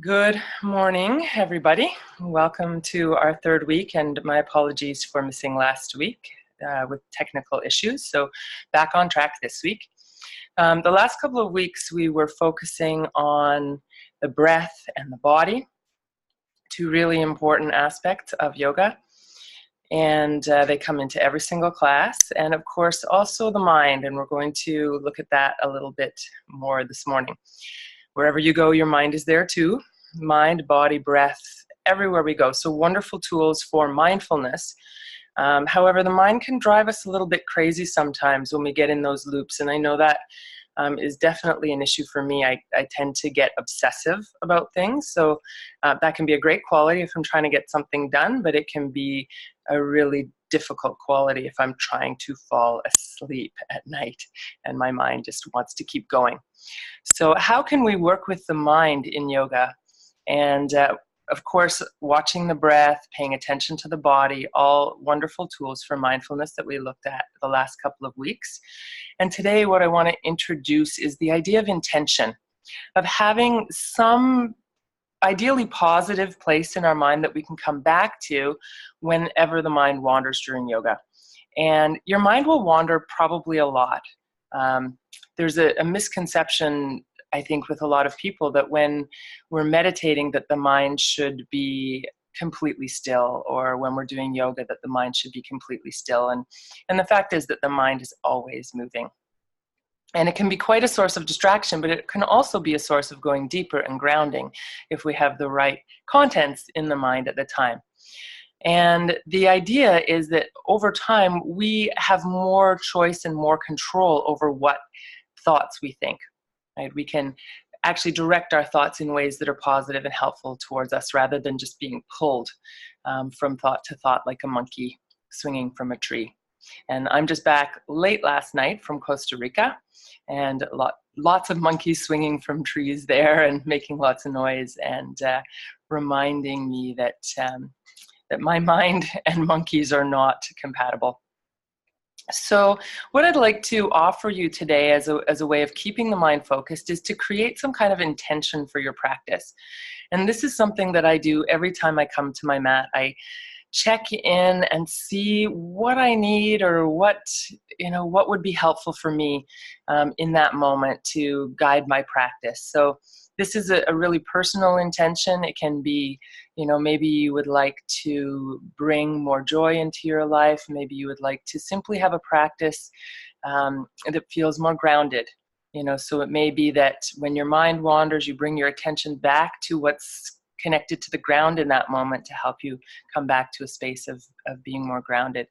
Good morning, everybody. Welcome to our third week, and my apologies for missing last week with technical issues. So back on track this week. The last couple of weeks, we were focusing on the breath and the body, two really important aspects of yoga. And they come into every single class. And of course, also the mind. And we're going to look at that a little bit more this morning. Wherever you go, your mind is there too. Mind, body, breath, everywhere we go. So wonderful tools for mindfulness. However, the mind can drive us a little bit crazy sometimes when we get in those loops. And I know that is definitely an issue for me. I tend to get obsessive about things. So that can be a great quality if I'm trying to get something done, but it can be a really difficult quality if I'm trying to fall asleep at night and my mind just wants to keep going. So how can we work with the mind in yoga? And of course, watching the breath, paying attention to the body, all wonderful tools for mindfulness that we looked at the last couple of weeks. And today what I want to introduce is the idea of intention, of having some ideally positive place in our mind that we can come back to whenever the mind wanders during yoga. And your mind will wander probably a lot. There's a misconception, I think, with a lot of people that when we're meditating that the mind should be completely still, or when we're doing yoga that the mind should be completely still. And the fact is that the mind is always moving. And it can be quite a source of distraction, but it can also be a source of going deeper and grounding if we have the right contents in the mind at the time. And the idea is that over time, we have more choice and more control over what thoughts we think. Right? We can actually direct our thoughts in ways that are positive and helpful towards us rather than just being pulled from thought to thought like a monkey swinging from a tree. And I'm just back late last night from Costa Rica, and lots of monkeys swinging from trees there and making lots of noise, and reminding me that that my mind and monkeys are not compatible. So what I'd like to offer you today as a way of keeping the mind focused is to create some kind of intention for your practice. And this is something that I do every time I come to my mat. I check in and see what I need, or what would be helpful for me in that moment to guide my practice. So this is a really personal intention. It can be, maybe you would like to bring more joy into your life. Maybe you would like to simply have a practice that feels more grounded. So it may be that when your mind wanders, you bring your attention back to what's connected to the ground in that moment to help you come back to a space of being more grounded.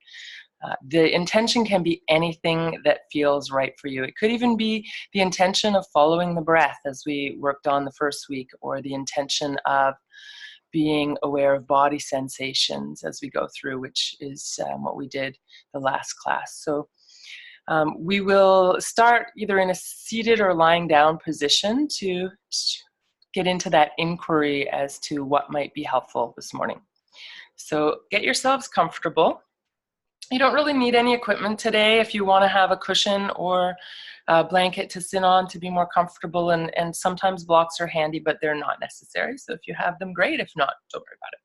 The intention can be anything that feels right for you. It could even be the intention of following the breath as we worked on the first week, or the intention of being aware of body sensations as we go through, which is what we did the last class. So we will start either in a seated or lying down position to get into that inquiry as to what might be helpful this morning. So get yourselves comfortable. You don't really need any equipment today. If you want to have a cushion or a blanket to sit on to be more comfortable, and sometimes blocks are handy, but they're not necessary. So if you have them, great. If not, don't worry about it.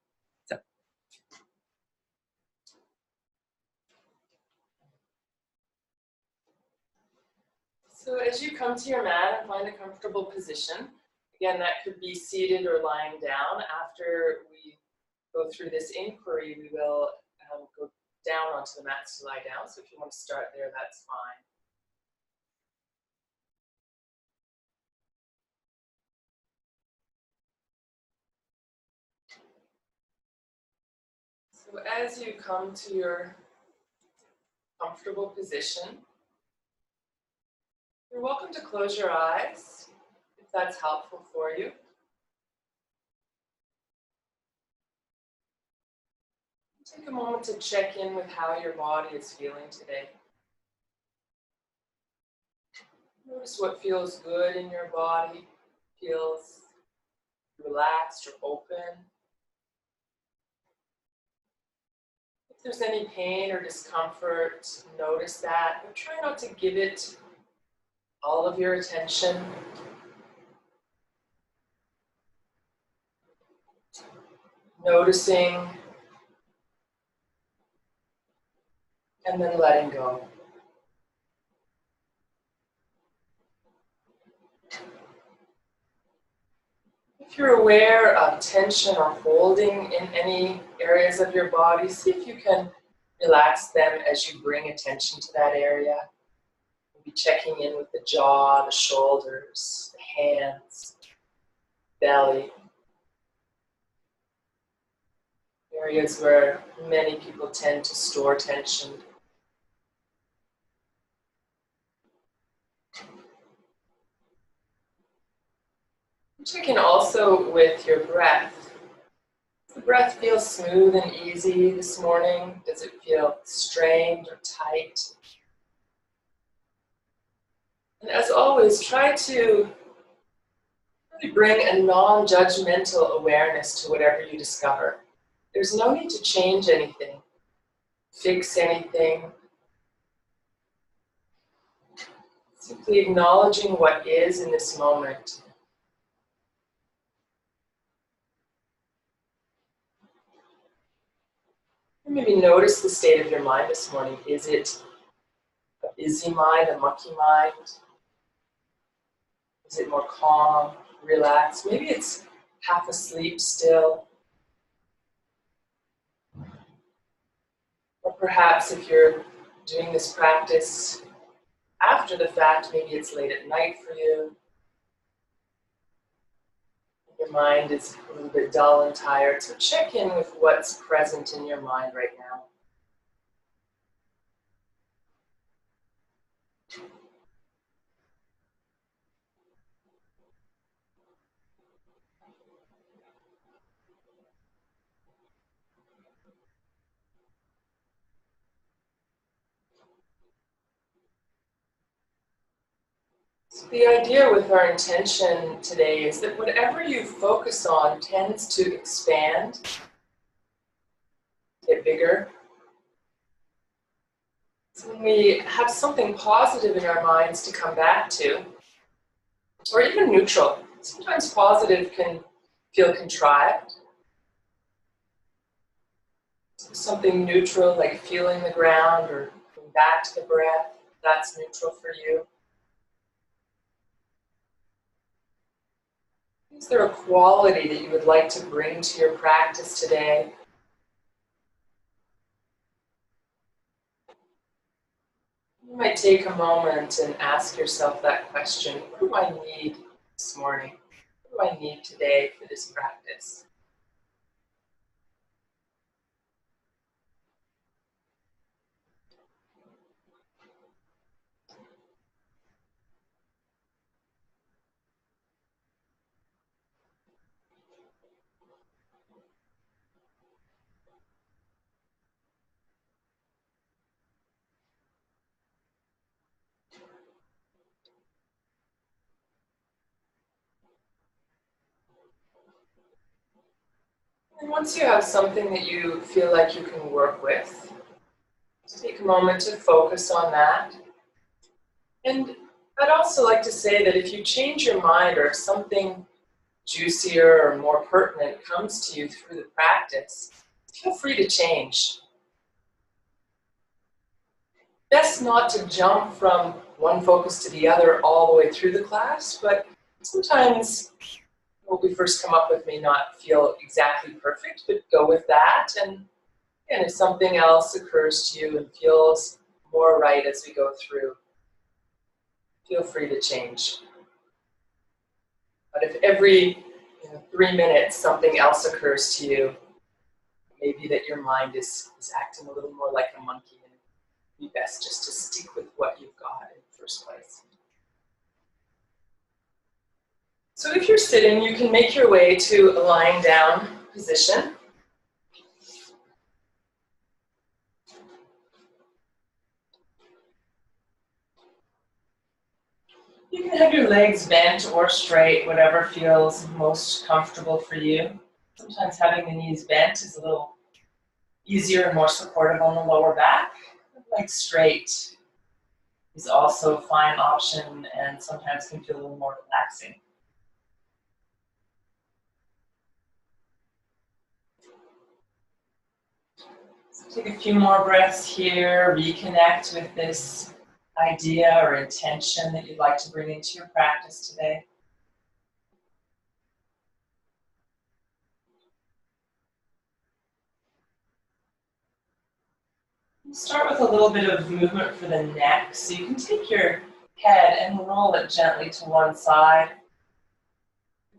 So as you come to your mat and find a comfortable position, again, that could be seated or lying down. After we go through this inquiry, we will go down onto the mats to lie down. So if you want to start there, that's fine. So as you come to your comfortable position, you're welcome to close your eyes if that's helpful for you. Take a moment to check in with how your body is feeling today. Notice what feels good in your body, feels relaxed or open. If there's any pain or discomfort, notice that, but try not to give it all of your attention. Noticing and then letting go. If you're aware of tension or holding in any areas of your body, see if you can relax them as you bring attention to that area. Maybe checking in with the jaw, the shoulders, the hands, belly. Areas where many people tend to store tension. Check in also with your breath. Does the breath feel smooth and easy this morning? Does it feel strained or tight? And as always, try to really bring a non-judgmental awareness to whatever you discover. There's no need to change anything, fix anything. Simply acknowledging what is in this moment. Maybe notice the state of your mind this morning. Is it a busy mind, a mucky mind? Is it more calm, relaxed? Maybe it's half asleep still. Or perhaps if you're doing this practice after the fact, maybe it's late at night for you. Your mind is a little bit dull and tired, so check in with what's present in your mind right now. So the idea with our intention today is that whatever you focus on tends to expand, get bigger. So when we have something positive in our minds to come back to, or even neutral, sometimes positive can feel contrived. So something neutral like feeling the ground or going back to the breath, that's neutral for you. Is there a quality that you would like to bring to your practice today? You might take a moment and ask yourself that question. What do I need this morning? What do I need today for this practice? And once you have something that you feel like you can work with, take a moment to focus on that. And I'd also like to say that if you change your mind or if something juicier or more pertinent comes to you through the practice, feel free to change. Best not to jump from one focus to the other all the way through the class, but sometimes what we first come up with may not feel exactly perfect, but go with that. And if something else occurs to you and feels more right as we go through, feel free to change. But if every 3 minutes something else occurs to you, maybe that your mind is acting a little more like a monkey, and it'd be best just to stick with what you've got in the first place. So if you're sitting, you can make your way to a lying down position. You can have your legs bent or straight, whatever feels most comfortable for you. Sometimes having the knees bent is a little easier and more supportive on the lower back. Legs straight is also a fine option and sometimes can feel a little more relaxing. Take a few more breaths here, reconnect with this idea or intention that you'd like to bring into your practice today. Start with a little bit of movement for the neck. So you can take your head and roll it gently to one side,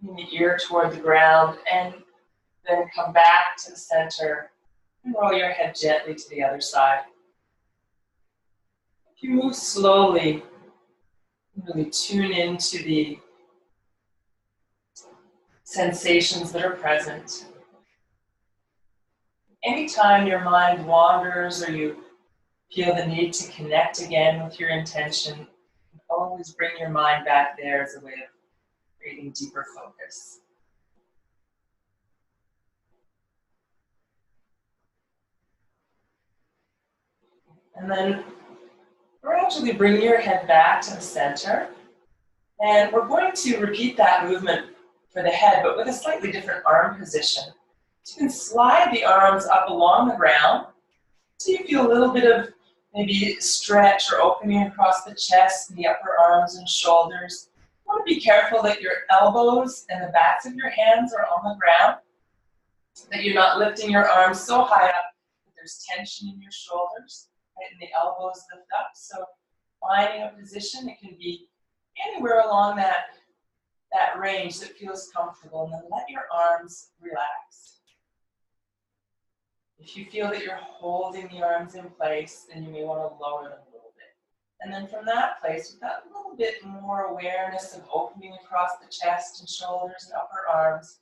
bring the ear toward the ground, and then come back to the center and roll your head gently to the other side. If you move slowly, really tune into the sensations that are present. Anytime your mind wanders or you feel the need to connect again with your intention, always bring your mind back there as a way of creating deeper focus. And then gradually bring your head back to the center. And we're going to repeat that movement for the head, but with a slightly different arm position. So you can slide the arms up along the ground so you feel a little bit of maybe stretch or opening across the chest, the upper arms and shoulders. You want to be careful that your elbows and the backs of your hands are on the ground, that you're not lifting your arms so high up that there's tension in your shoulders, right, and the elbows lift up. So finding a position, it can be anywhere along that range that feels comfortable, and then let your arms relax. If you feel that you're holding the arms in place, then you may want to lower them a little bit. And then from that place, with that little bit more awareness of opening across the chest and shoulders and upper arms,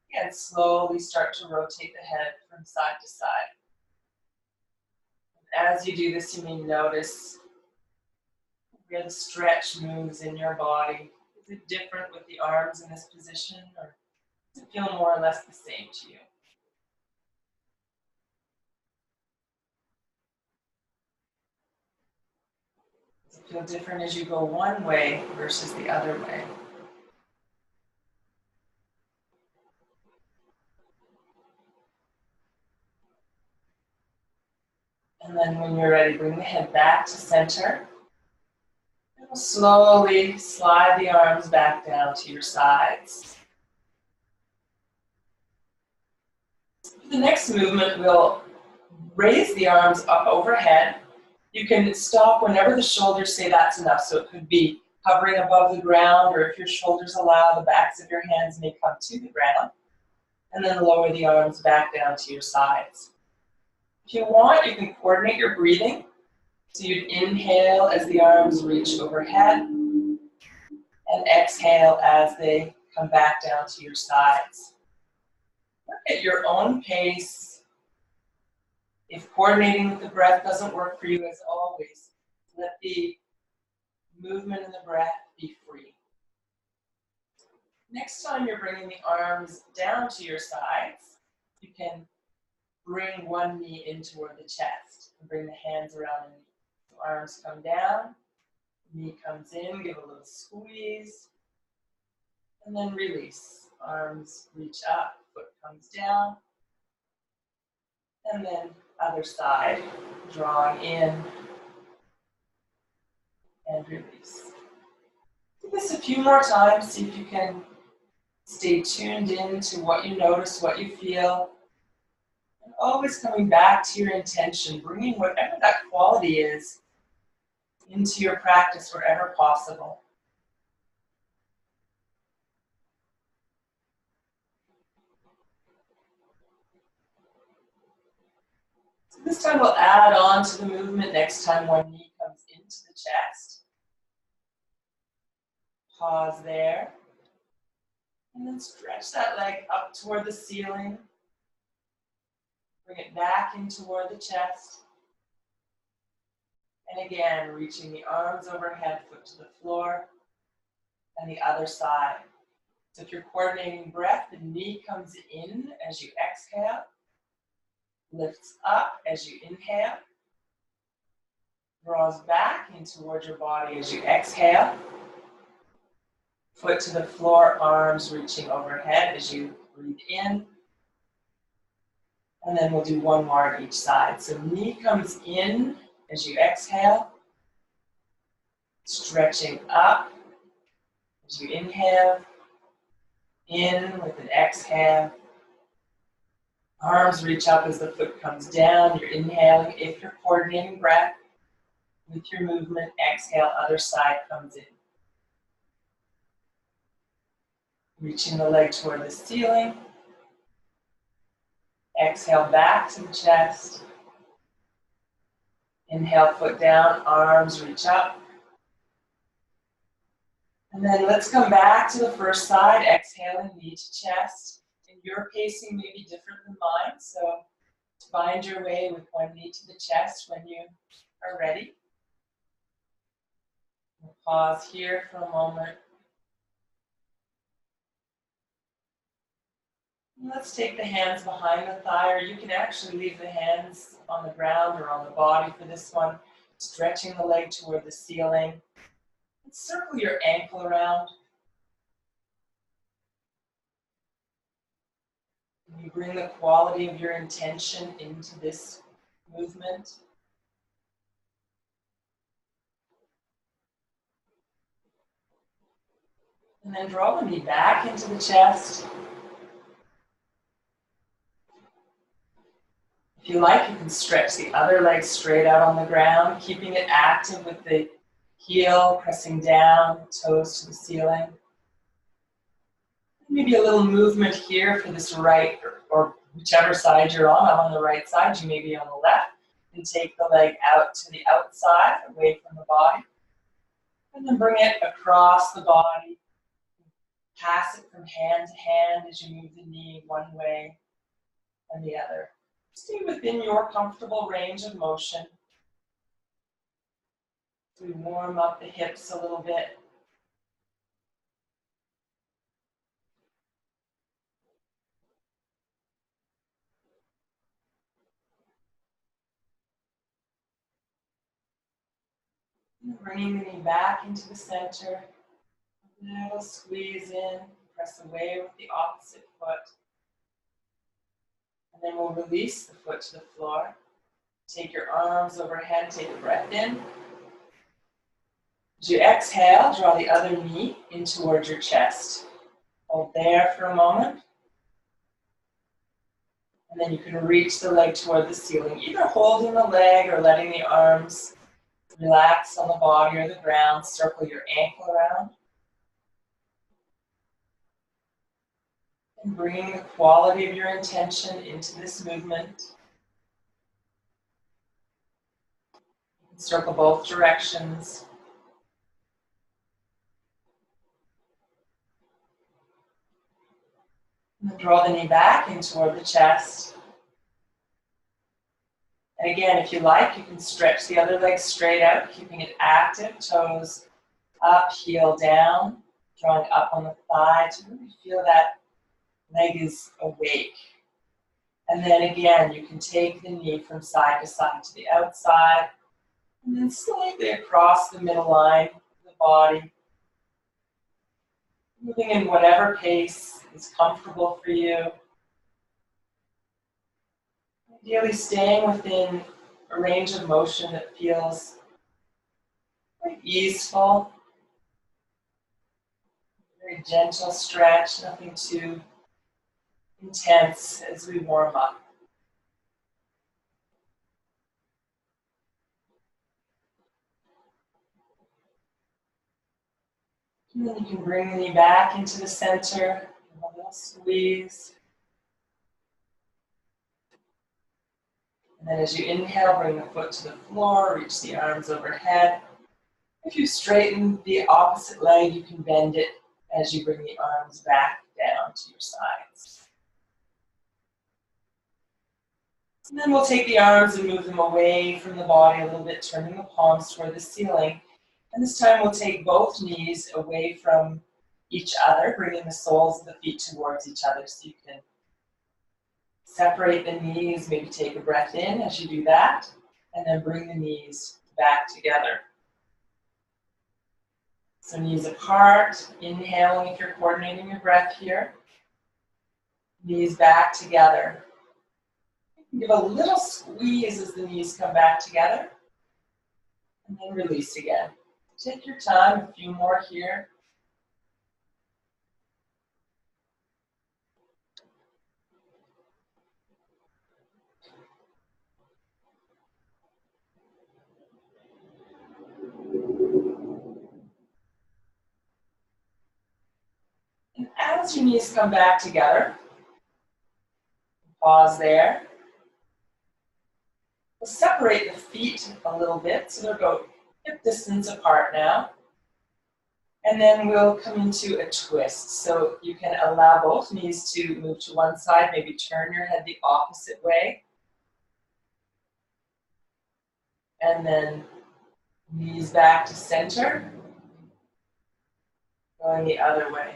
again, slowly start to rotate the head from side to side. As you do this, you may notice where the stretch moves in your body. Is it different with the arms in this position, or does it feel more or less the same to you? Does it feel different as you go one way versus the other way? And then when you're ready, bring the head back to center. And we'll slowly slide the arms back down to your sides. For the next movement, we'll raise the arms up overhead. You can stop whenever the shoulders say that's enough. So it could be hovering above the ground, or if your shoulders allow, the backs of your hands may come to the ground. And then lower the arms back down to your sides. If you want, you can coordinate your breathing. So you'd inhale as the arms reach overhead, and exhale as they come back down to your sides. Work at your own pace. If coordinating with the breath doesn't work for you, as always, let the movement and the breath be free. Next time you're bringing the arms down to your sides, you can bring one knee in toward the chest and bring the hands around the knee. So arms come down, knee comes in, give a little squeeze, and then release. Arms reach up, foot comes down, and then other side, drawing in and release. Do this a few more times, see if you can stay tuned in to what you notice, what you feel, and always coming back to your intention, bringing whatever that quality is into your practice wherever possible. So this time we'll add on to the movement next time one knee comes into the chest. Pause there. And then stretch that leg up toward the ceiling. Bring it back in toward the chest. And again, reaching the arms overhead, foot to the floor, and the other side. So if you're coordinating breath, the knee comes in as you exhale, lifts up as you inhale, draws back in toward your body as you exhale, foot to the floor, arms reaching overhead as you breathe in, And then we'll do one more on each side. So knee comes in as you exhale, stretching up as you inhale, in with an exhale. Arms reach up as the foot comes down. You're inhaling. If you're coordinating breath with your movement, exhale, other side comes in. Reaching the leg toward the ceiling. Exhale back to the chest. Inhale, foot down, arms reach up. And then let's come back to the first side, exhaling, knee to chest. And your pacing may be different than mine, so find your way with one knee to the chest when you are ready. We'll pause here for a moment. Let's take the hands behind the thigh, or you can actually leave the hands on the ground or on the body for this one. Stretching the leg toward the ceiling. And circle your ankle around. You bring the quality of your intention into this movement. And then draw the knee back into the chest. If you like, you can stretch the other leg straight out on the ground, keeping it active with the heel pressing down, toes to the ceiling. Maybe a little movement here for this right, or whichever side you're on. I'm on the right side, you may be on the left. And take the leg out to the outside, away from the body. And then bring it across the body. Pass it from hand to hand as you move the knee one way and the other. Stay within your comfortable range of motion. We warm up the hips a little bit. And bringing the knee back into the center. A little squeeze in, press away with the opposite foot. And then we'll release the foot to the floor. Take your arms overhead, take a breath in. As you exhale, draw the other knee in towards your chest. Hold there for a moment. And then you can reach the leg toward the ceiling, either holding the leg or letting the arms relax on the body or the ground. Circle your ankle around. And bringing the quality of your intention into this movement. Circle both directions. And then draw the knee back in toward the chest. And again, if you like, you can stretch the other leg straight out, keeping it active, toes up, heel down, drawing up on the thigh to really feel that leg is awake. And then again, you can take the knee from side to side to the outside, and then slightly across the middle line of the body. Moving in whatever pace is comfortable for you. Ideally staying within a range of motion that feels quite easeful. Very gentle stretch, nothing too intense as we warm up. And then you can bring the knee back into the center, a little squeeze. And then as you inhale, bring the foot to the floor, reach the arms overhead. If you straighten the opposite leg, you can bend it as you bring the arms back down to your sides. And then we'll take the arms and move them away from the body a little bit, turning the palms toward the ceiling. And this time we'll take both knees away from each other, bringing the soles of the feet towards each other. So you can separate the knees, maybe take a breath in as you do that, and then bring the knees back together. So knees apart, inhaling if you're coordinating your breath here. Knees back together. Give a little squeeze as the knees come back together, and then release again. Take your time, a few more here. And as your knees come back together, pause there. We'll separate the feet a little bit, so they'll go hip distance apart now. And then we'll come into a twist. So you can allow both knees to move to one side, maybe turn your head the opposite way. And then knees back to center, going the other way.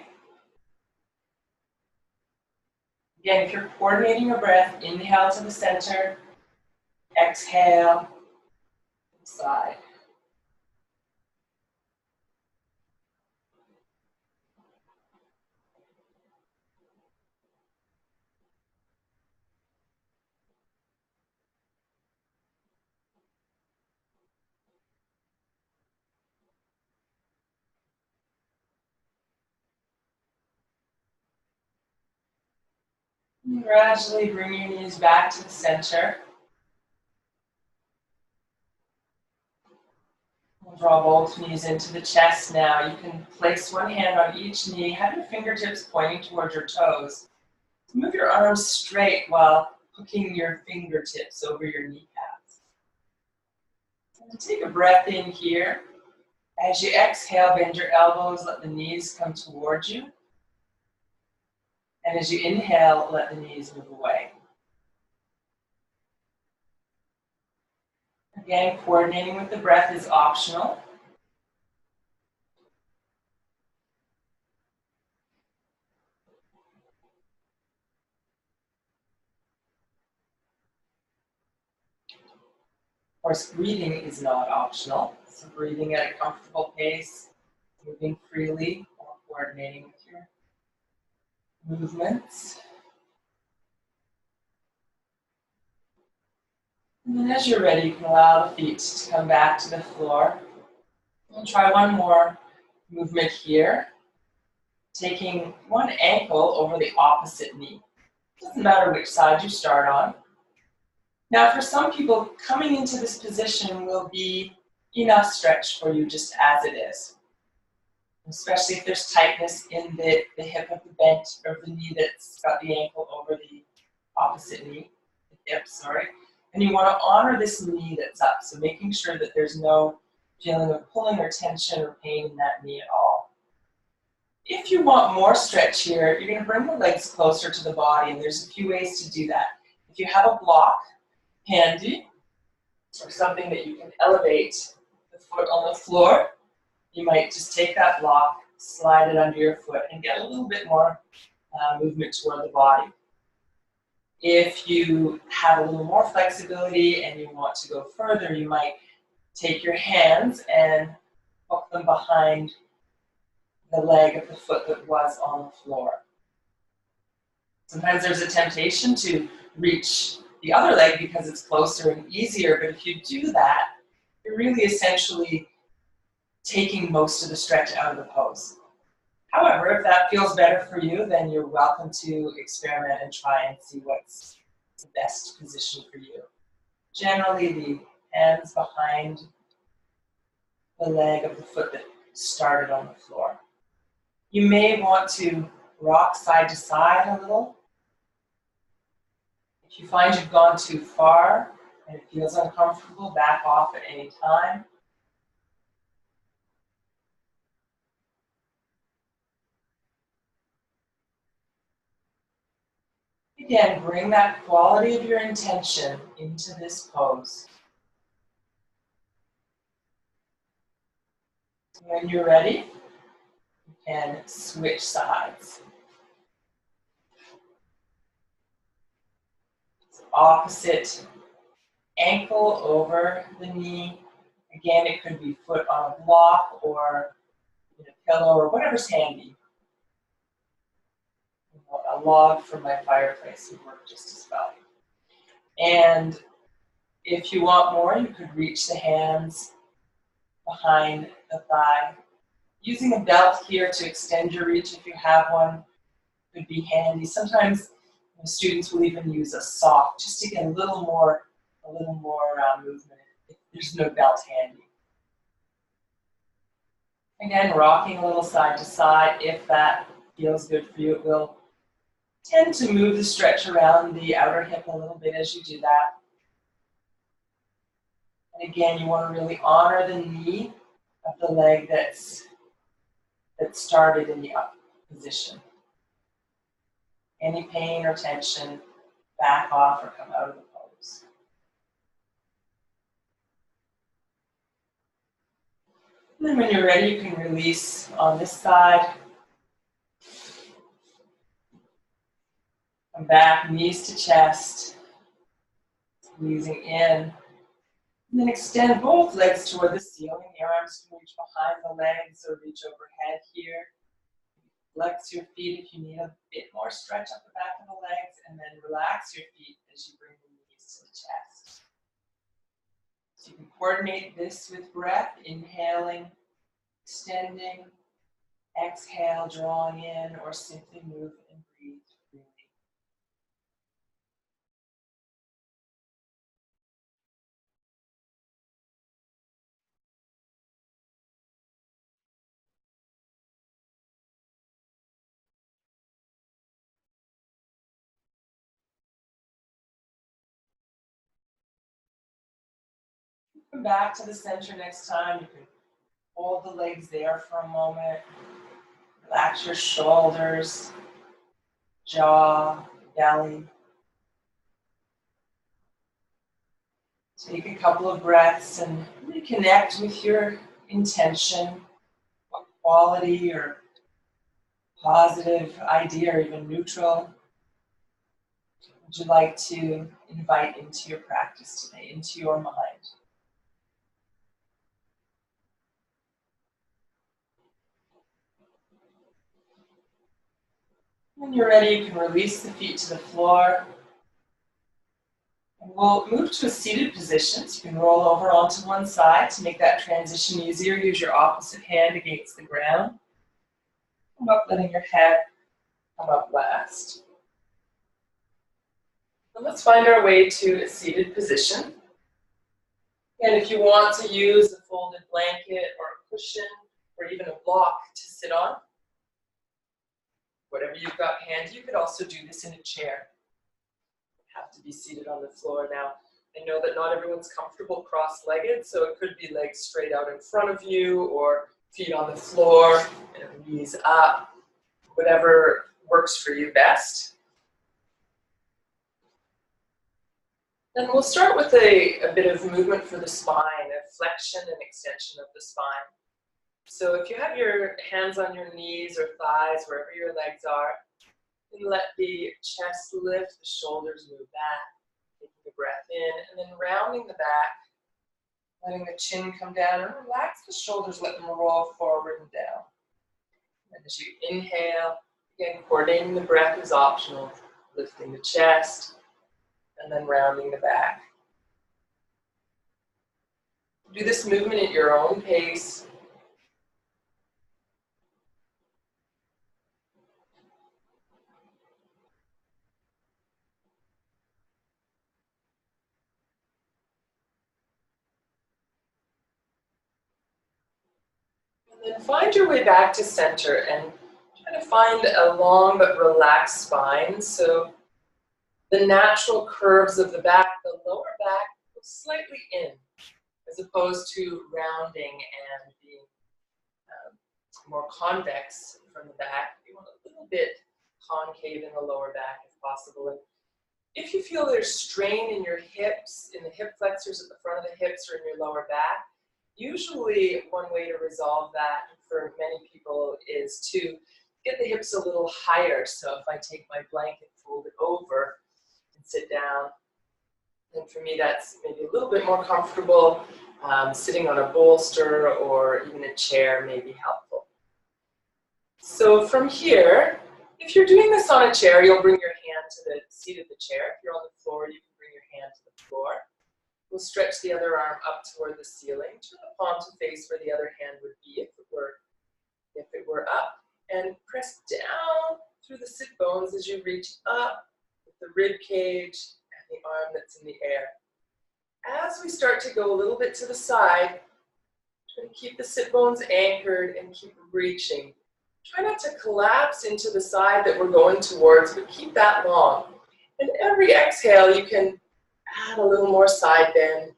Again, if you're coordinating your breath, inhale to the center, exhale to the side. And gradually bring your knees back to the center. We'll draw both knees into the chest now. You can place one hand on each knee, have your fingertips pointing towards your toes. Move your arms straight while hooking your fingertips over your kneecaps. And take a breath in here. As you exhale, bend your elbows, let the knees come towards you. And as you inhale, let the knees move away. Again, coordinating with the breath is optional. Of course, breathing is not optional. So breathing at a comfortable pace, moving freely, or coordinating with your movements. And then as you're ready, you can allow the feet to come back to the floor. We'll try one more movement here. Taking one ankle over the opposite knee. Doesn't matter which side you start on. Now for some people, coming into this position will be enough stretch for you just as it is. Especially if there's tightness in the hip of the bent, or the knee that's got the ankle over the opposite knee, the hip, sorry. And you want to honor this knee that's up, so making sure that there's no feeling of pulling or tension or pain in that knee at all. If you want more stretch here, you're going to bring the legs closer to the body, and there's a few ways to do that. If you have a block handy, or something that you can elevate the foot on the floor, you might just take that block, slide it under your foot, and get a little bit more movement toward the body. If you have a little more flexibility and you want to go further, you might take your hands and hook them behind the leg of the foot that was on the floor. Sometimes there's a temptation to reach the other leg because it's closer and easier, but if you do that, you're really essentially taking most of the stretch out of the pose. However, if that feels better for you, then you're welcome to experiment and try and see what's the best position for you. Generally, the hands behind the leg of the foot that started on the floor. You may want to rock side to side a little. If you find you've gone too far and it feels uncomfortable, back off at any time. Again, bring that quality of your intention into this pose. When you're ready, you can switch sides. So opposite ankle over the knee. Again, it could be foot on a block or in a pillow or whatever's handy. A log from my fireplace would work just as well. And if you want more, you could reach the hands behind the thigh. Using a belt here to extend your reach if you have one would be handy. Sometimes students will even use a sock just to get a little more movement if there's no belt handy. Again, rocking a little side to side. If that feels good for you, it will tend to move the stretch around the outer hip a little bit as you do that. And again, you want to really honor the knee of the leg that started in the up position. Any pain or tension, back off or come out of the pose. And then when you're ready, you can release on this side. Come back, knees to chest. Squeezing in. And then extend both legs toward the ceiling. The arms can reach behind the legs or reach overhead here. Flex your feet if you need a bit more stretch up the back of the legs, and then relax your feet as you bring the knees to the chest. So you can coordinate this with breath, inhaling, extending, exhale, drawing in, or simply move and breathe freely. Come back to the center next time. You can hold the legs there for a moment. Relax your shoulders, jaw, belly. Take a couple of breaths and reconnect with your intention. What quality or positive idea or even neutral would you like to invite into your practice today, into your mind? When you're ready, you can release the feet to the floor. And we'll move to a seated position. So you can roll over onto one side to make that transition easier. Use your opposite hand against the ground. Come up, letting your head come up last. And let's find our way to a seated position. And if you want to use a folded blanket or a cushion or even a block to sit on, whatever you've got handy, you could also do this in a chair. You have to be seated on the floor now. I know that not everyone's comfortable cross-legged, so it could be legs straight out in front of you or feet on the floor and knees up, whatever works for you best. And we'll start with a bit of movement for the spine, a flexion and extension of the spine. So if you have your hands on your knees or thighs, wherever your legs are, and let the chest lift, the shoulders move back, taking the breath in, and then rounding the back, letting the chin come down, and relax the shoulders, let them roll forward and down. And as you inhale, again, coordinating the breath is optional, lifting the chest, and then rounding the back. Do this movement at your own pace. And then find your way back to center and try to find a long but relaxed spine. So the natural curves of the back, the lower back goes slightly in, as opposed to rounding and being more convex from the back. You want a little bit concave in the lower back if possible. And if you feel there's strain in your hips, in the hip flexors at the front of the hips or in your lower back, usually one way to resolve that for many people is to get the hips a little higher. So if I take my blanket, fold it over, and sit down, and for me that's maybe a little bit more comfortable. Sitting on a bolster or even a chair may be helpful. So from here, if you're doing this on a chair, you'll bring your hand to the seat of the chair. If you're on the floor, you can bring your hand to the floor. We'll stretch the other arm up toward the ceiling. Turn the palm to face where the other hand would be if it were up. And press down through the sit bones as you reach up with the rib cage and the arm that's in the air. As we start to go a little bit to the side, try to keep the sit bones anchored and keep reaching. Try not to collapse into the side that we're going towards, but keep that long. And every exhale, you can add a little more side bend.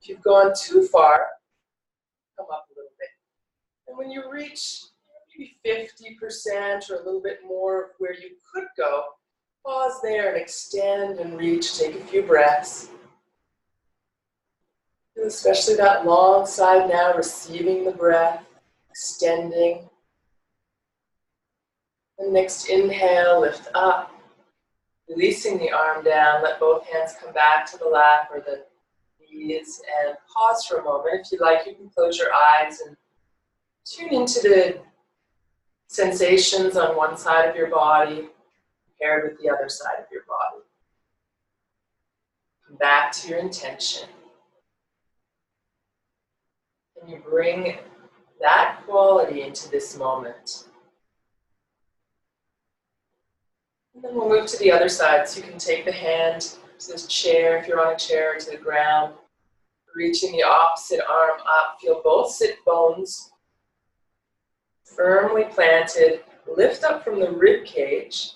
If you've gone too far, come up a little bit. And when you reach maybe 50% or a little bit more of where you could go, pause there and extend and reach. Take a few breaths. And especially that long side now, receiving the breath, extending. And next inhale, lift up, releasing the arm down. Let both hands come back to the lap or the knees and pause for a moment. If you like, you can close your eyes and tune into the sensations on one side of your body paired with the other side of your body. Come back to your intention. And you bring that quality into this moment. And then we'll move to the other side. So you can take the hand to this chair, if you're on a chair, to the ground. Reaching the opposite arm up. Feel both sit bones firmly planted. Lift up from the rib cage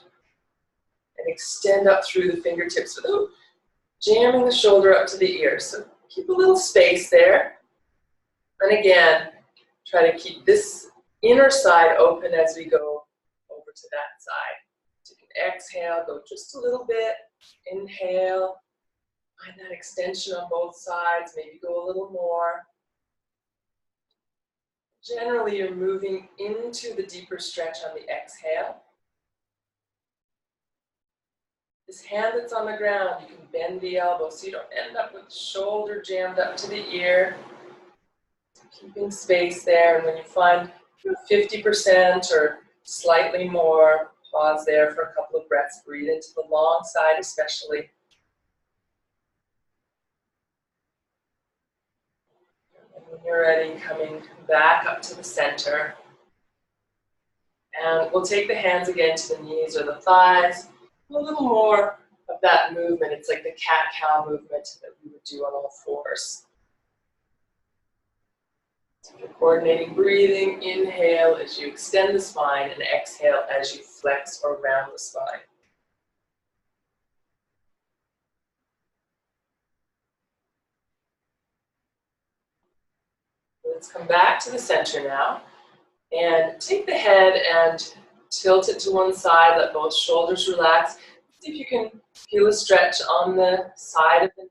and extend up through the fingertips without jamming the shoulder up to the ear. So keep a little space there. And again, try to keep this inner side open as we go over to that side. So you can exhale, go just a little bit. Inhale, find that extension on both sides, maybe go a little more. Generally, you're moving into the deeper stretch on the exhale. This hand that's on the ground, you can bend the elbow so you don't end up with the shoulder jammed up to the ear. Keeping space there, and when you find 50% or slightly more, pause there for a couple of breaths. Breathe into the long side especially. And when you're ready, coming back up to the center. And we'll take the hands again to the knees or the thighs. A little more of that movement. It's like the cat-cow movement that we would do on all fours. So you're coordinating breathing, inhale as you extend the spine, and exhale as you flex or round the spine. Let's come back to the center now, and take the head and tilt it to one side, let both shoulders relax. See if you can feel a stretch on the side of the neck.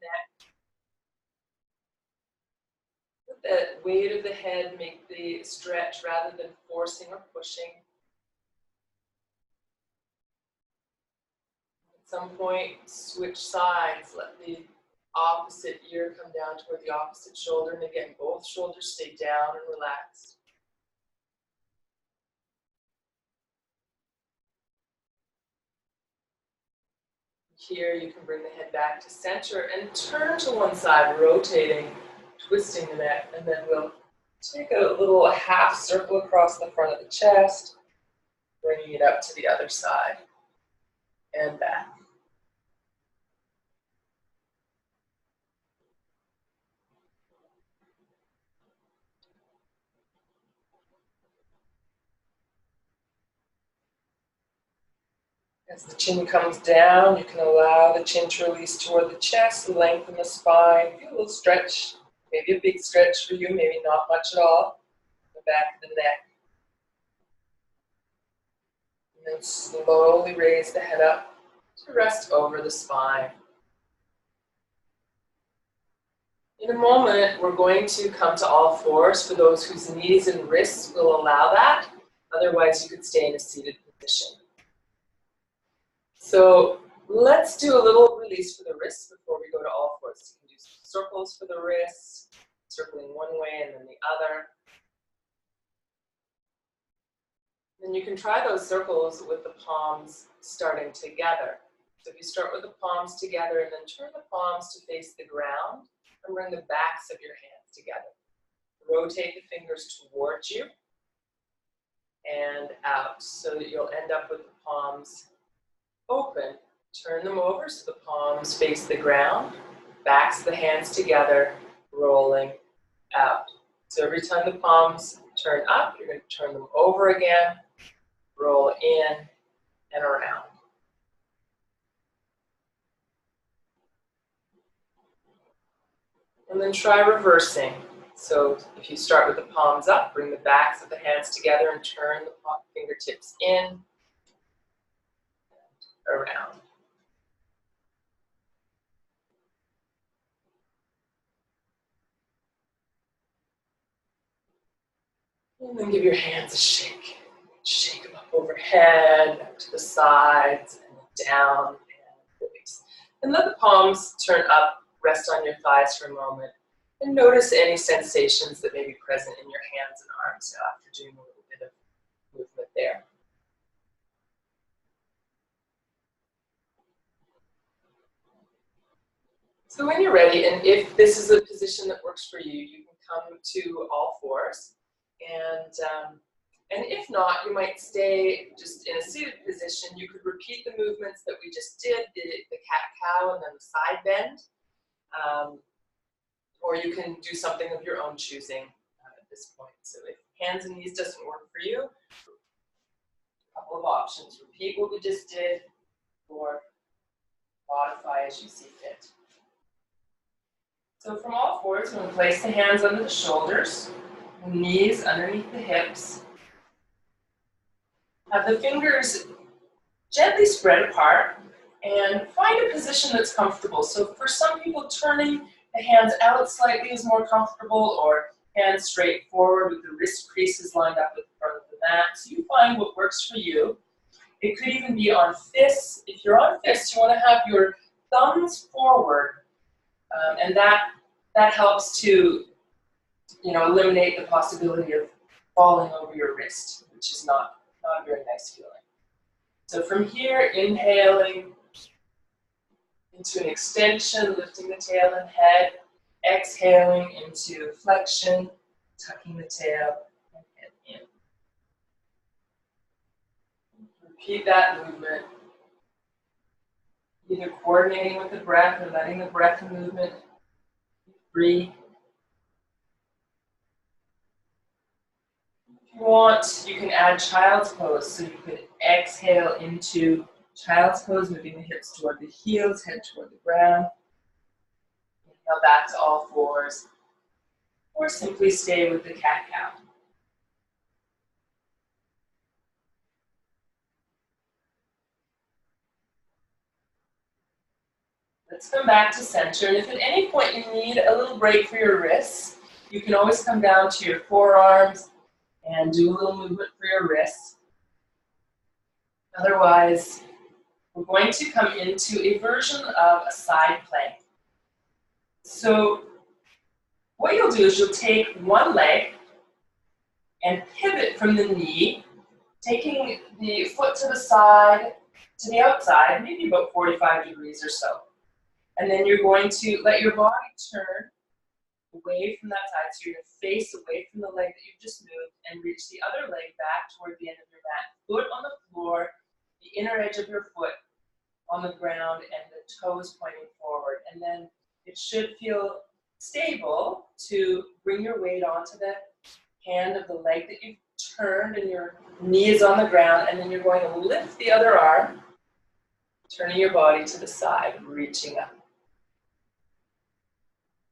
The weight of the head make the stretch rather than forcing or pushing. At some point, switch sides. Let the opposite ear come down toward the opposite shoulder. And again, both shoulders stay down and relaxed. Here, you can bring the head back to center and turn to one side, rotating, twisting the neck, and then we'll take a little half circle across the front of the chest, bringing it up to the other side and back. As the chin comes down, you can allow the chin to release toward the chest, lengthen the spine, feel a little stretch, maybe a big stretch for you, maybe not much at all, the back of the neck. And then slowly raise the head up to rest over the spine. In a moment, we're going to come to all fours for those whose knees and wrists will allow that. Otherwise, you could stay in a seated position. So let's do a little release for the wrists before we go to all fours. You can do some circles for the wrists, circling one way and then the other. Then you can try those circles with the palms starting together. So if you start with the palms together and then turn the palms to face the ground and bring the backs of your hands together. Rotate the fingers towards you and out so that you'll end up with the palms open. Turn them over so the palms face the ground, backs of the hands together, rolling out. So every time the palms turn up, you're going to turn them over again, roll in and around. And then try reversing. So if you start with the palms up, bring the backs of the hands together and turn the fingertips in and around. And then give your hands a shake. Shake them up overhead, up to the sides, and down, and release. And let the palms turn up, rest on your thighs for a moment, and notice any sensations that may be present in your hands and arms after doing a little bit of movement there. So when you're ready, and if this is a position that works for you, you can come to all fours. And if not, you might stay just in a seated position. You could repeat the movements that we just did, the cat-cow and then the side bend. Or you can do something of your own choosing at this point. So if hands and knees doesn't work for you, a couple of options. Repeat what we just did or modify as you see fit. So from all fours, we're going to place the hands under the shoulders, knees underneath the hips. Have the fingers gently spread apart and find a position that's comfortable. So for some people, turning the hands out slightly is more comfortable, or hands straight forward with the wrist creases lined up with the front of the mat. So you find what works for you. It could even be on fists. If you're on fists, you want to have your thumbs forward, and that helps to, eliminate the possibility of falling over your wrist, which is not a very nice feeling. So from here, inhaling into an extension, lifting the tail and head, exhaling into flexion, tucking the tail and head in. Repeat that movement, either coordinating with the breath or letting the breath and movement breathe. If you want, you can add child's pose. So you could exhale into child's pose, moving the hips toward the heels, head toward the ground. Inhale back to all fours, or simply stay with the cat-cow. Let's come back to center, and if at any point you need a little break for your wrists, you can always come down to your forearms and do a little movement for your wrists. Otherwise, we're going to come into a version of a side plank. So what you'll do is you'll take one leg and pivot from the knee, taking the foot to the side, to the outside, maybe about 45 degrees or so. And then you're going to let your body turn away from that side. So you're going to face away from the leg that you've just moved and reach the other leg back toward the end of your mat. Foot on the floor, the inner edge of your foot on the ground, and the toes pointing forward. And then it should feel stable to bring your weight onto the hand of the leg that you've turned, and your knee is on the ground, and then you're going to lift the other arm, turning your body to the side, reaching up.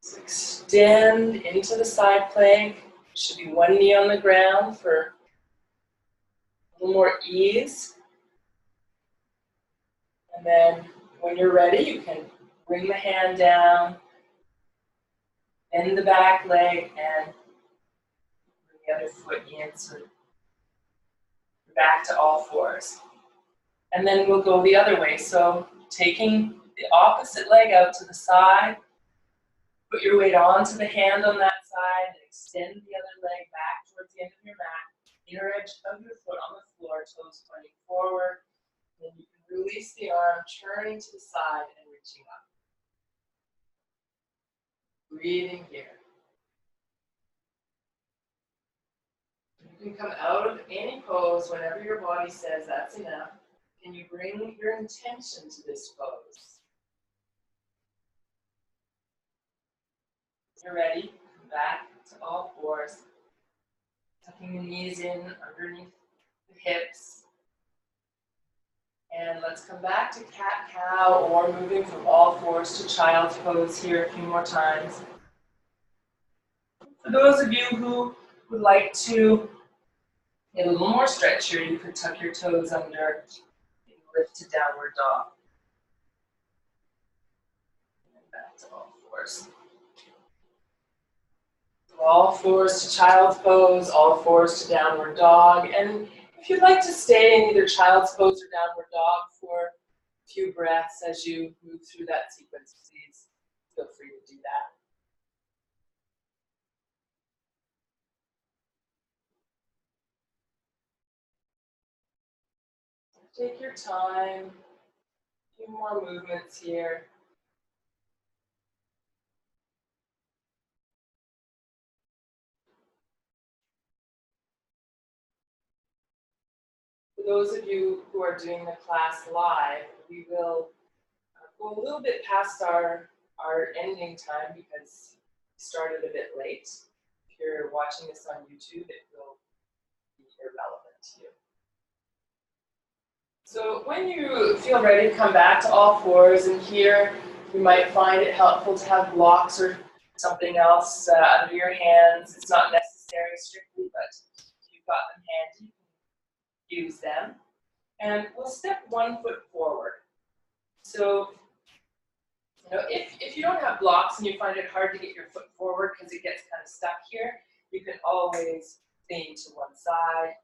So extend into the side plank. Should be one knee on the ground for a little more ease. And then when you're ready, you can bring the hand down, bend the back leg, and bring the other foot in. So back to all fours. And then we'll go the other way. So taking the opposite leg out to the side, put your weight onto the hand on that side and extend the other leg back towards the end of your mat. Inner edge of your foot on the floor, toes pointing forward. Then you can release the arm, turning to the side and reaching up. Breathing here. You can come out of any pose whenever your body says that's enough. Can you bring your intention to this pose? You're ready, come back to all fours. Tucking the knees in underneath the hips. And let's come back to cat-cow or moving from all fours to child's pose here a few more times. For those of you who would like to get a little more stretch here, you could tuck your toes under and lift to downward dog. And back to all fours. All fours to child's pose, all fours to downward dog. And if you'd like to stay in either child's pose or downward dog for a few breaths as you move through that sequence, please feel free to do that. Take your time, a few more movements here. For those of you who are doing the class live, we will go a little bit past our ending time because we started a bit late. If you're watching this on YouTube, it will be irrelevant to you. So when you feel ready to come back to all fours, and here you might find it helpful to have blocks or something else under your hands. It's not necessary strictly, but if you've got them handy, use them. And we'll step 1 foot forward. So, if you don't have blocks and you find it hard to get your foot forward because it gets kind of stuck here, you can always lean to one side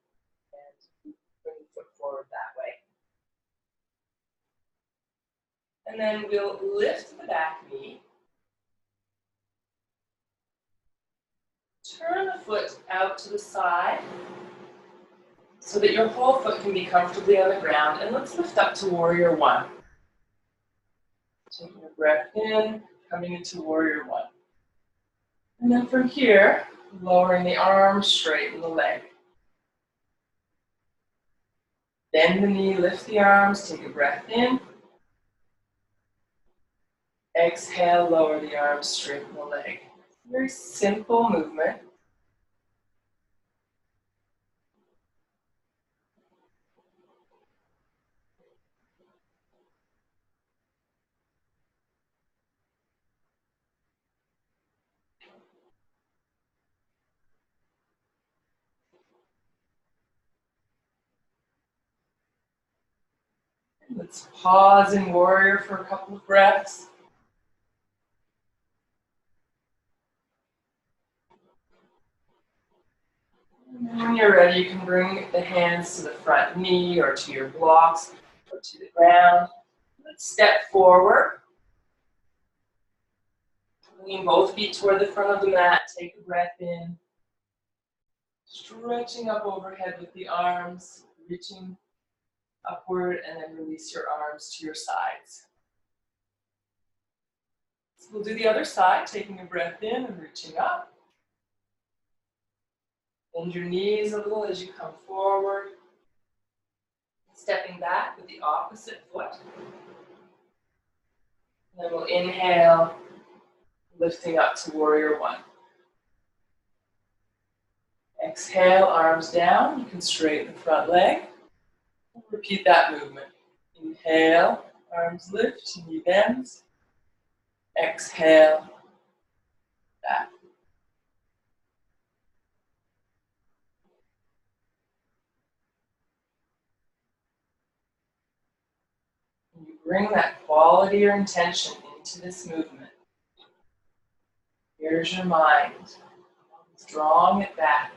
and bring the foot forward that way. And then we'll lift the back knee. Turn the foot out to the side so that your whole foot can be comfortably on the ground. And let's lift up to Warrior One. Taking a breath in, coming into Warrior One. And then from here, lowering the arms, straighten the leg. Bend the knee, lift the arms, take a breath in. Exhale, lower the arms, straighten the leg. Very simple movement. Let's pause in Warrior for a couple of breaths. And when you're ready, you can bring the hands to the front knee or to your blocks or to the ground. Let's step forward. Bringing both feet toward the front of the mat. Take a breath in. Stretching up overhead with the arms, reaching upward, and then release your arms to your sides. So we'll do the other side, taking a breath in and reaching up. Bend your knees a little as you come forward. Stepping back with the opposite foot. And then we'll inhale, lifting up to Warrior One. Exhale, arms down. You can straighten the front leg. Repeat that movement. Inhale, arms lift, knee bends. Exhale, back. You bring that quality or intention into this movement. Here's your mind, drawing it back.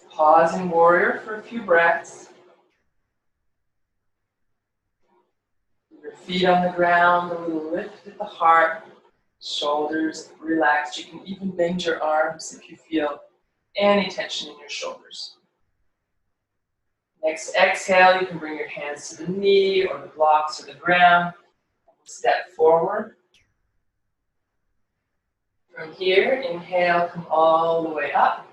Pause in Warrior for a few breaths. Your feet on the ground, a little lift at the heart, shoulders relaxed. You can even bend your arms if you feel any tension in your shoulders. Next exhale, you can bring your hands to the knee or the blocks or the ground. Step forward. From here, inhale, come all the way up,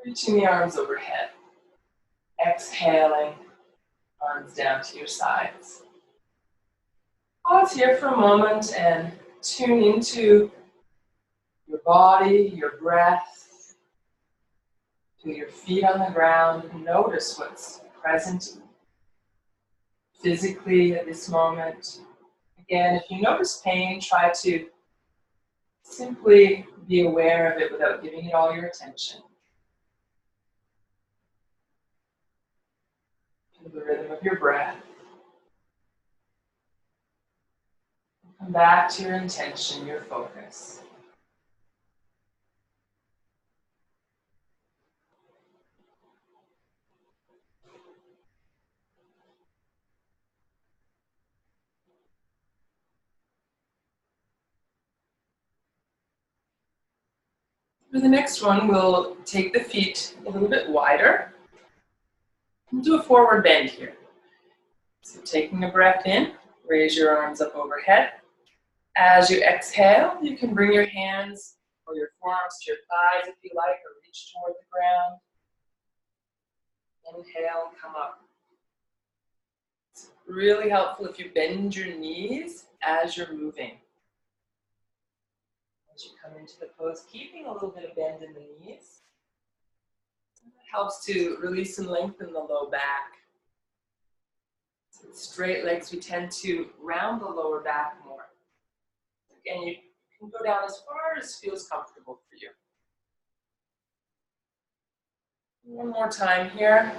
reaching the arms overhead. Exhaling, arms down to your sides. Pause here for a moment and tune into your body, your breath, feel your feet on the ground. Notice what's present physically at this moment. Again, if you notice pain, try to simply be aware of it without giving it all your attention. Feel the rhythm of your breath. Come back to your intention, your focus. For the next one, we'll take the feet a little bit wider. We'll do a forward bend here. So taking a breath in, raise your arms up overhead. As you exhale, you can bring your hands or your forearms to your thighs if you like, or reach toward the ground. Inhale, come up. It's really helpful if you bend your knees as you're moving. As you come into the pose, keeping a little bit of bend in the knees. It helps to release and lengthen the low back. So with straight legs, we tend to round the lower back more. Again, you can go down as far as feels comfortable for you. One more time here.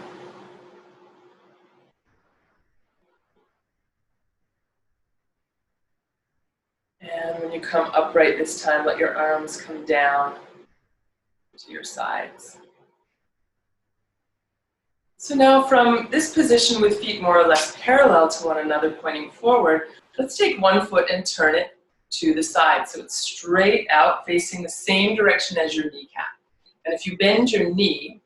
And when you come upright this time, let your arms come down to your sides. So now from this position with feet more or less parallel to one another pointing forward, let's take one foot and turn it to the side. So it's straight out facing the same direction as your kneecap. And if you bend your knee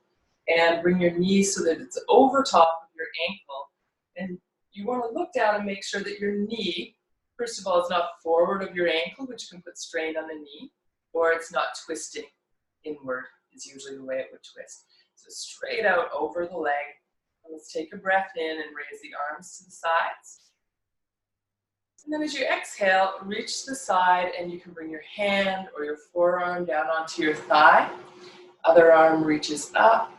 and bring your knee so that it's over top of your ankle, and you want to look down and make sure that your knee, first of all, is not forward of your ankle, which can put strain on the knee, or it's not twisting inward is usually the way it would twist. So straight out over the leg. And let's take a breath in and raise the arms to the sides. And then as you exhale, reach the side and you can bring your hand or your forearm down onto your thigh. Other arm reaches up.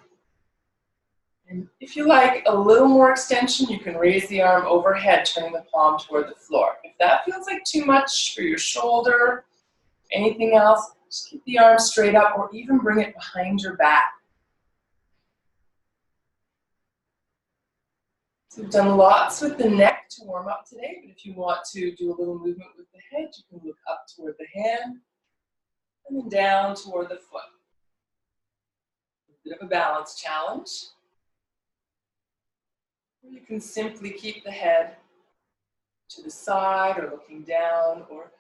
And if you like a little more extension, you can raise the arm overhead, turning the palm toward the floor. If that feels like too much for your shoulder, anything else, just keep the arm straight up or even bring it behind your back. So we've done lots with the neck to warm up today, but if you want to do a little movement with the head, you can look up toward the hand and then down toward the foot. A bit of a balance challenge. Or you can simply keep the head to the side or looking down, or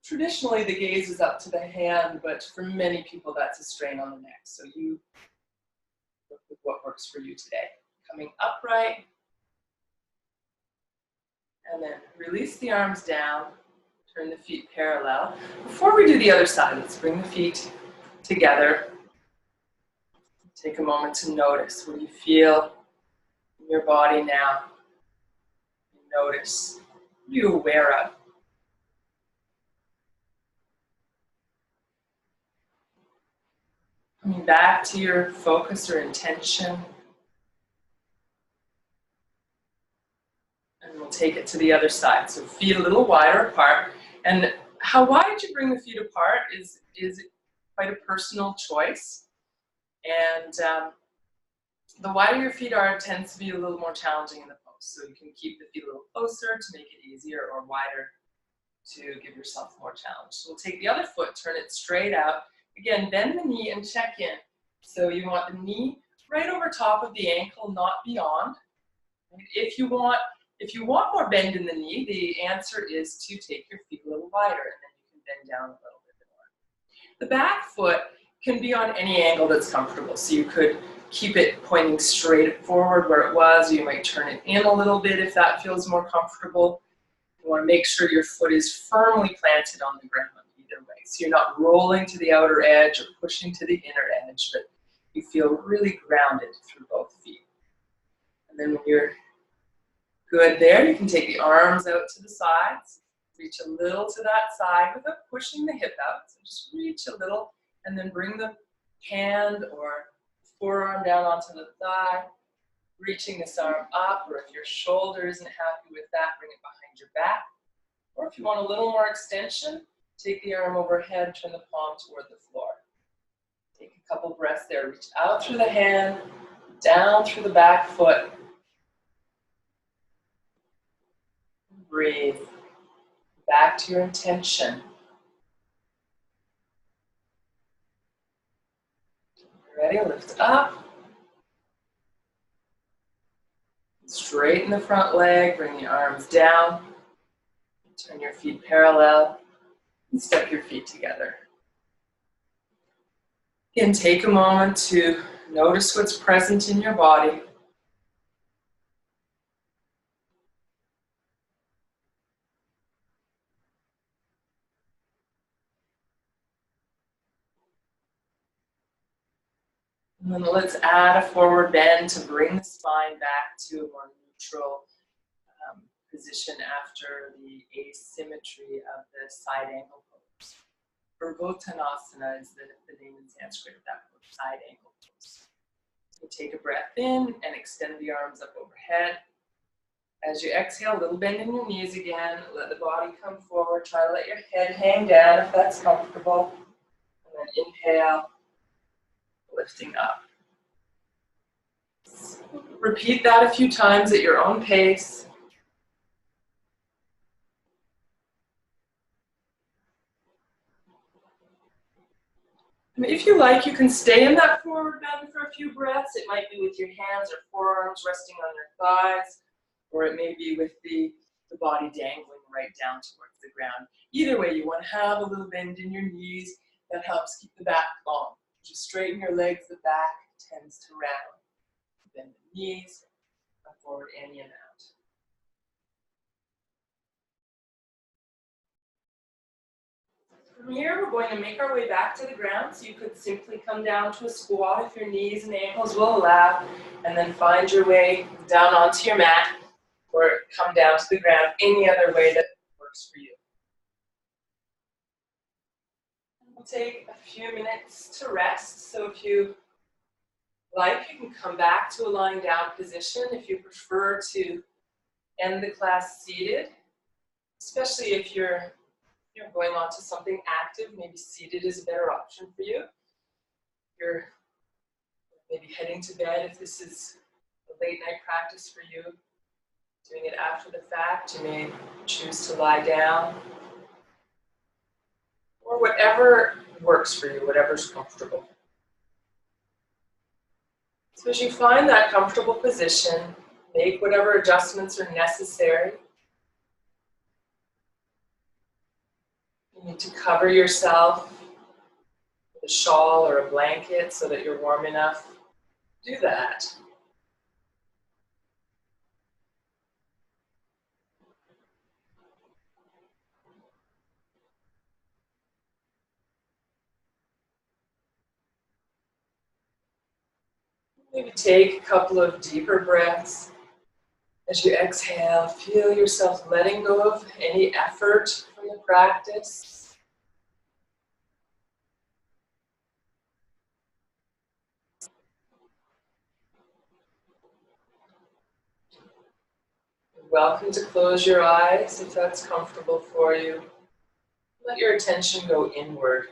traditionally the gaze is up to the hand, but for many people that's a strain on the neck. So you look with what works for you today. Coming upright, and then release the arms down, turn the feet parallel. Before we do the other side, let's bring the feet together. Take a moment to notice. What do you feel in your body now? Notice. What are you aware of? Coming back to your focus or intention. And we'll take it to the other side. So feet a little wider apart. And how wide you bring the feet apart is quite a personal choice. And the wider your feet are, it tends to be a little more challenging in the pose. So you can keep the feet a little closer to make it easier, or wider to give yourself more challenge. So we'll take the other foot, turn it straight out. Again, bend the knee and check in. So you want the knee right over top of the ankle, not beyond. If you want more bend in the knee, the answer is to take your feet a little wider, and then you can bend down a little bit more. The back foot can be on any angle that's comfortable. So you could keep it pointing straight forward where it was. You might turn it in a little bit if that feels more comfortable. You want to make sure your foot is firmly planted on the ground either way. So you're not rolling to the outer edge or pushing to the inner edge, but you feel really grounded through both feet. And then when you're good there, you can take the arms out to the sides, reach a little to that side without pushing the hip out. So just reach a little and then bring the hand or forearm down onto the thigh, reaching this arm up, or if your shoulder isn't happy with that, bring it behind your back. Or if you want a little more extension, take the arm overhead, turn the palm toward the floor. Take a couple breaths there. Reach out through the hand, down through the back foot. Breathe. Back to your intention. Ready? Lift up. Straighten the front leg, bring the arms down. Turn your feet parallel and step your feet together. Again, take a moment to notice what's present in your body. And then let's add a forward bend to bring the spine back to a more neutral position after the asymmetry of the side angle pose. Purvottanasana is the name in Sanskrit of that pose, side angle pose. So take a breath in and extend the arms up overhead. As you exhale, a little bend in your knees again. Let the body come forward. Try to let your head hang down if that's comfortable. And then inhale, lifting up. Repeat that a few times at your own pace. And if you like, you can stay in that forward bend for a few breaths. It might be with your hands or forearms resting on your thighs, or it may be with the body dangling right down towards the ground. Either way, you want to have a little bend in your knees. That helps keep the back long. Just straighten your legs, the back tends to round. Bend the knees, come forward any amount. From here, we're going to make our way back to the ground. So you could simply come down to a squat if your knees and ankles will allow, and then find your way down onto your mat, or come down to the ground any other way that works for you. We'll take a few minutes to rest. So if you like, you can come back to a lying down position if you prefer to end the class seated, especially if you're going on to something active. Maybe seated is a better option for you. You're maybe heading to bed if this is a late night practice for you. Doing it after the fact, you may choose to lie down. Or whatever works for you, whatever's comfortable. So as you find that comfortable position, make whatever adjustments are necessary. You need to cover yourself with a shawl or a blanket so that you're warm enough. Do that. Maybe take a couple of deeper breaths. As you exhale, feel yourself letting go of any effort from the practice. You're welcome to close your eyes if that's comfortable for you. Let your attention go inward.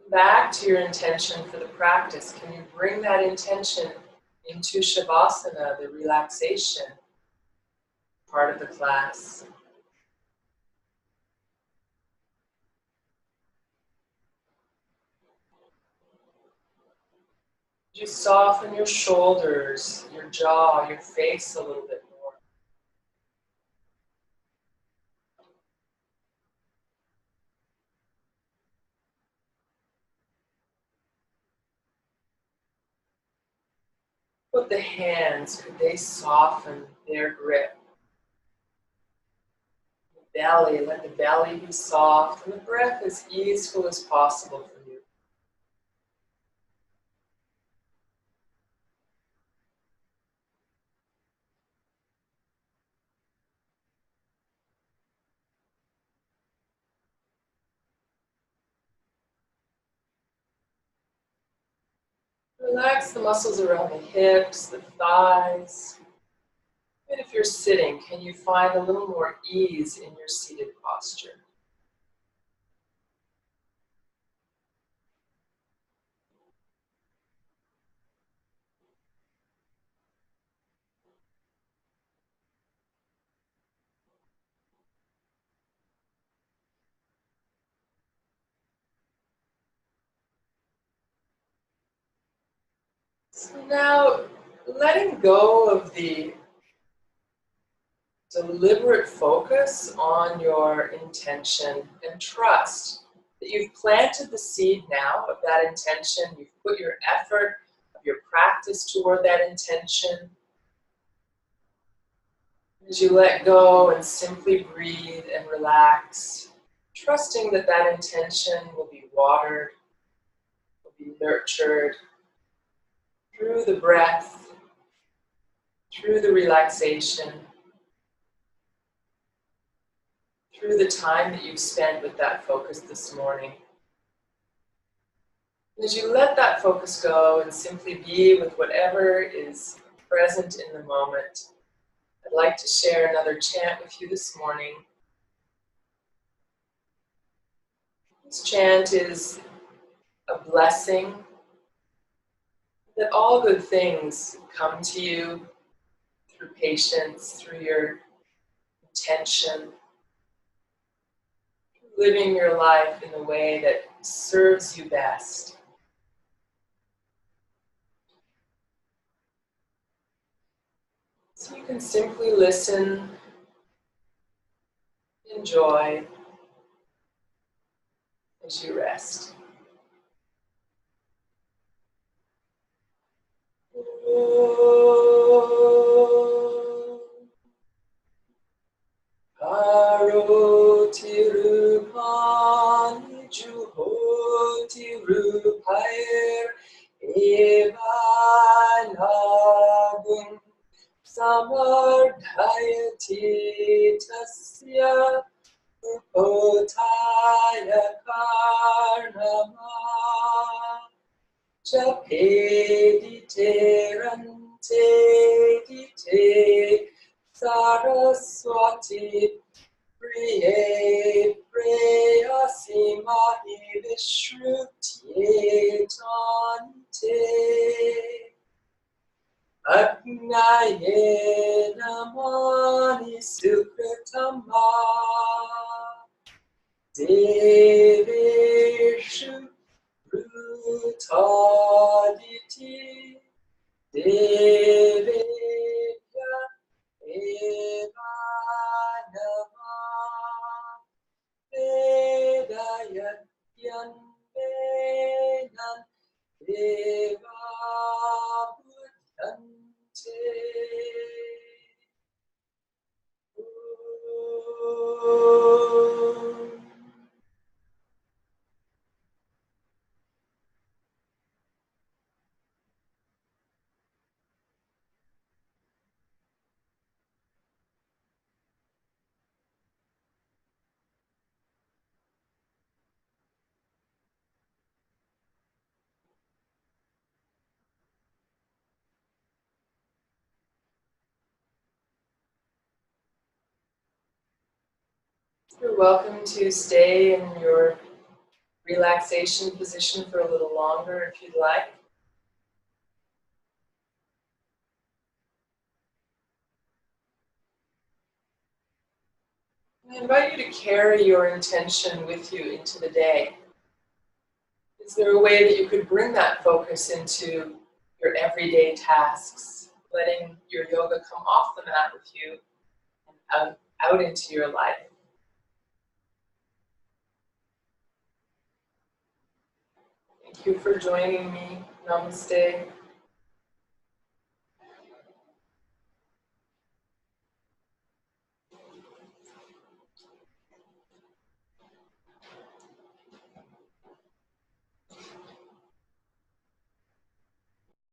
Back to your intention for the practice. Can you bring that intention into Shavasana, the relaxation part of the class? You soften your shoulders, your jaw, your face a little bit more. about the hands? Could they soften their grip? The belly, let the belly be soft and the breath as easeful as possible for you. Relax the muscles around the hips, the thighs. And if you're sitting, can you find a little more ease in your seated posture? So now, letting go of the deliberate focus on your intention and trust that you've planted the seed now of that intention. You've put your effort of your practice toward that intention. As you let go and simply breathe and relax, trusting that that intention will be watered, will be nurtured through the breath, through the relaxation, through the time that you've spent with that focus this morning. As you let that focus go and simply be with whatever is present in the moment, I'd like to share another chant with you this morning. This chant is a blessing that all good things come to you through patience, through your intention, living your life in the way that serves you best. So you can simply listen, enjoy as you rest. Paroti rupani juhoti rupair evanagum samardhayati tasya upotaya karnama japedite saraswati priye preyasimahi vishrutye agnaye namani sukritama deveshu brutaditi devekya evanama vedayatyan vedan deva buddhante. You're welcome to stay in your relaxation position for a little longer if you'd like. I invite you to carry your intention with you into the day. Is there a way that you could bring that focus into your everyday tasks, letting your yoga come off the mat with you and out into your life? Thank you for joining me. Namaste.